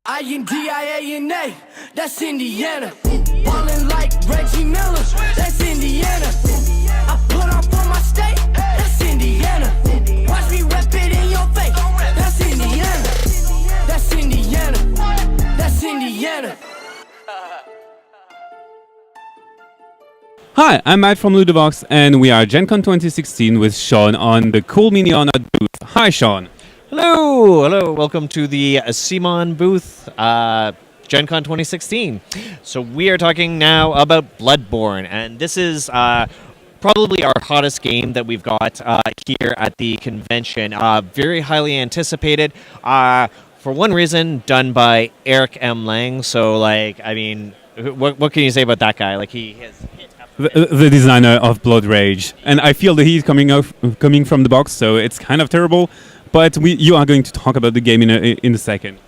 INDIANA, that's Indiana. Ballin' like Reggie Miller, that's Indiana. I put up on my state, that's Indiana. Watch me rep it in your face, that's Indiana. That's Indiana, that's Indiana. Hi, I'm Matt from Ludovox, and we are GenCon 2016 with Sean on the Cool Mini Honored booth. Hi, Sean. Hello, welcome to the Simon booth, GenCon 2016. So we are talking now about Bloodborne, and this is probably our hottest game that we've got here at the convention. Very highly anticipated, for one reason, done by Eric M. Lang. So, what can you say about that guy? He has the designer of Blood Rage, and I feel that he's coming from the box, so it's kind of terrible. But you are going to talk about the game in a second.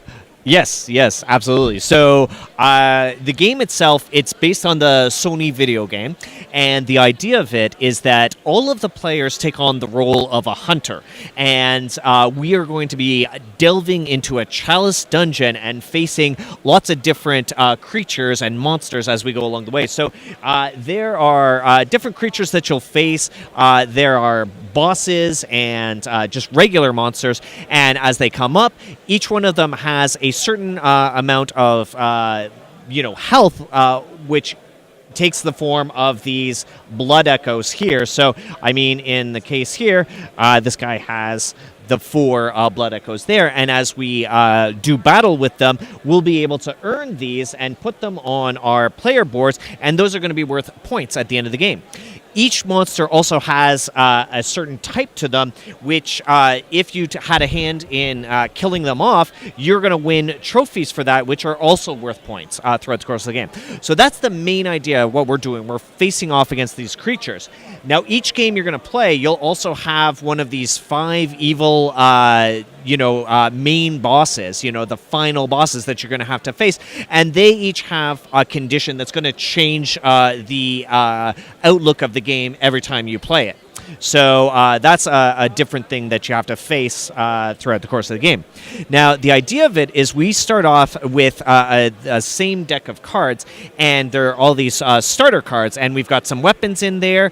Yes, absolutely. So the game itself, it's based on the Sony video game, and the idea of it is that all of the players take on the role of a hunter, and we are going to be delving into a chalice dungeon and facing lots of different creatures and monsters as we go along the way. So there are different creatures that you'll face. There are bosses and just regular monsters, and as they come up, each one of them has a certain amount of health, which takes the form of these blood echoes here. So, in the case here, this guy has the 4 blood echoes there, and as we do battle with them, we'll be able to earn these and put them on our player boards, and those are going to be worth points at the end of the game. Each monster also has a certain type to them, which if you had a hand in killing them off, you're going to win trophies for that, which are also worth points throughout the course of the game. So that's the main idea of what we're doing. We're facing off against these creatures. Now, each game you're going to play, you'll also have one of these 5 evil main bosses, the final bosses that you're going to have to face, and they each have a condition that's going to change the outlook of the game every time you play it. So that's a different thing that you have to face throughout the course of the game. Now, the idea of it is we start off with a same deck of cards, and there are all these starter cards, and we've got some weapons in there.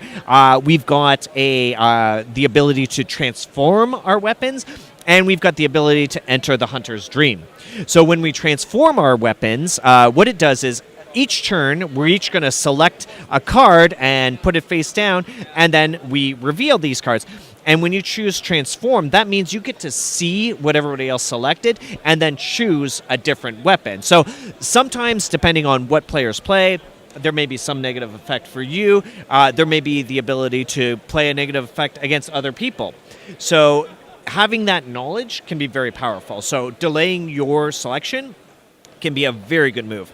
We've got the ability to transform our weapons, and we've got the ability to enter the hunter's dream. So when we transform our weapons, what it does is each turn, we're each going to select a card and put it face down, and then we reveal these cards. And when you choose transform, that means you get to see what everybody else selected and then choose a different weapon. So sometimes, depending on what players play, there may be some negative effect for you. There may be the ability to play a negative effect against other people. So having that knowledge can be very powerful. So delaying your selection can be a very good move.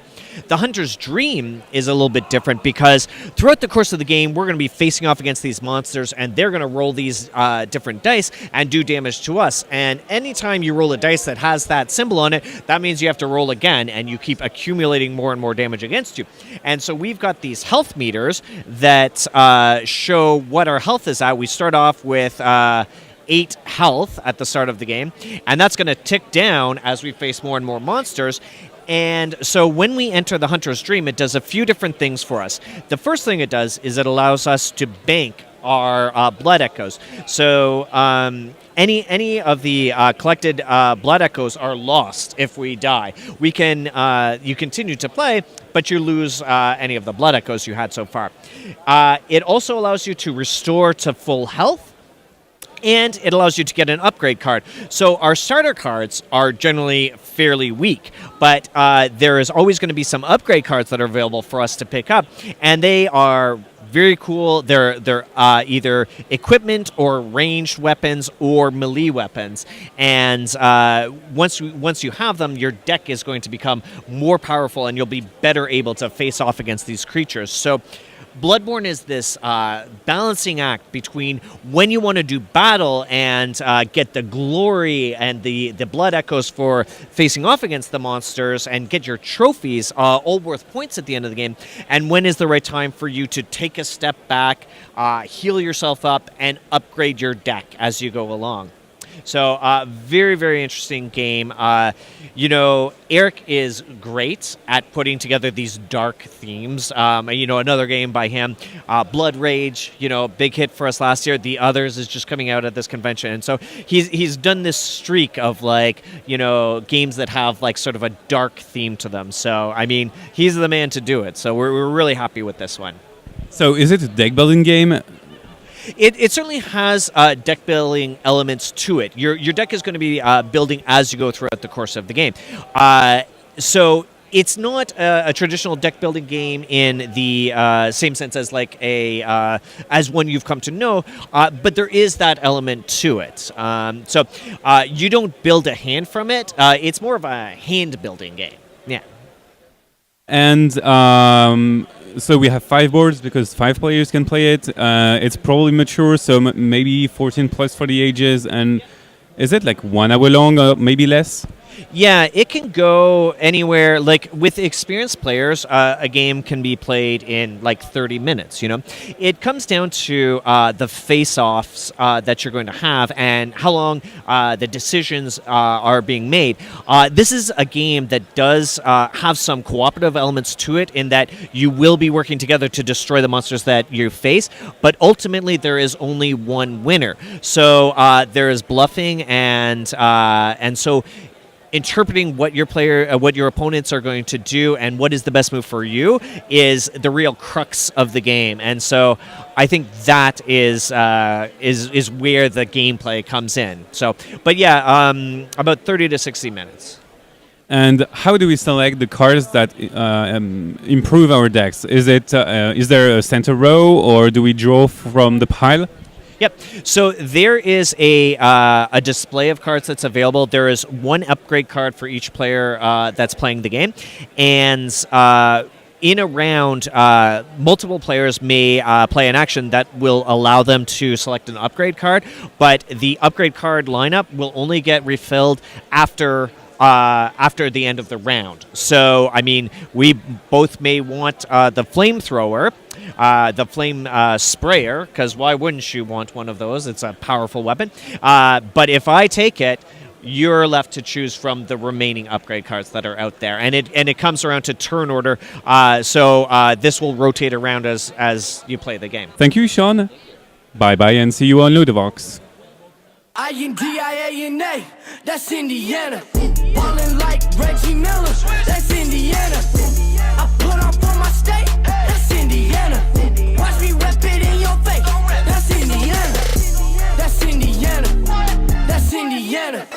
The Hunter's Dream is a little bit different because throughout the course of the game, we're going to be facing off against these monsters, and they're going to roll these different dice and do damage to us. And anytime you roll a dice that has that symbol on it, that means you have to roll again, and you keep accumulating more and more damage against you. And so we've got these health meters that show what our health is at. We start off with 8 health at the start of the game, and that's going to tick down as we face more and more monsters. And so when we enter the Hunter's Dream, it does a few different things for us. The first thing it does is it allows us to bank our blood echoes. So any of the collected blood echoes are lost if we die. We can you continue to play, but you lose any of the blood echoes you had so far. It also allows you to restore to full health, and it allows you to get an upgrade card. So our starter cards are generally fairly weak, but there is always going to be some upgrade cards that are available for us to pick up, and they are very cool. They're either equipment or ranged weapons or melee weapons, and once you have them, your deck is going to become more powerful, and you'll be better able to face off against these creatures. So Bloodborne is this balancing act between when you want to do battle and get the glory and the blood echoes for facing off against the monsters and get your trophies, all worth points at the end of the game, and when is the right time for you to take a step back, heal yourself up, and upgrade your deck as you go along. So very, very interesting game. Eric is great at putting together these dark themes. Another game by him, Blood Rage, big hit for us last year. The Others is just coming out at this convention. And so he's done this streak of games that have sort of a dark theme to them. So, he's the man to do it. So we're really happy with this one. So is it a deck building game? It certainly has deck building elements to it. Your deck is going to be building as you go throughout the course of the game. So it's not a traditional deck building game in the same sense as as one you've come to know, but there is that element to it. So you don't build a hand from it. It's more of a hand building game. Yeah. And so we have 5 boards because 5 players can play it. It's probably mature, so maybe 14 plus for the ages. And is it 1 hour long or maybe less? Yeah, it can go anywhere. With experienced players, a game can be played in 30 minutes. It comes down to the face-offs that you're going to have and how long the decisions are being made. This is a game that does have some cooperative elements to it in that you will be working together to destroy the monsters that you face, but ultimately there is only one winner. So there is bluffing and so interpreting what your opponents are going to do and what is the best move for you is the real crux of the game. And so I think that is where the gameplay comes in. So, but yeah, about 30 to 60 minutes. And how do we select the cards that improve our decks? Is there a center row, or do we draw from the pile? Yep. So there is a display of cards that's available. There is one upgrade card for each player that's playing the game, and in a round, multiple players may play an action that will allow them to select an upgrade card, but the upgrade card lineup will only get refilled after the end of the round. So, we both may want the flamethrower, the flame sprayer, because why wouldn't you want one of those? It's a powerful weapon. But if I take it, you're left to choose from the remaining upgrade cards that are out there. And it comes around to turn order, so this will rotate around as you play the game. Thank you, Sean. Bye-bye, and see you on Ludovox. INDIANA, that's Indiana. Ballin' like Reggie Miller, that's Indiana. I put on for my state, that's Indiana. Watch me rep it in your face, that's Indiana. That's Indiana, that's Indiana.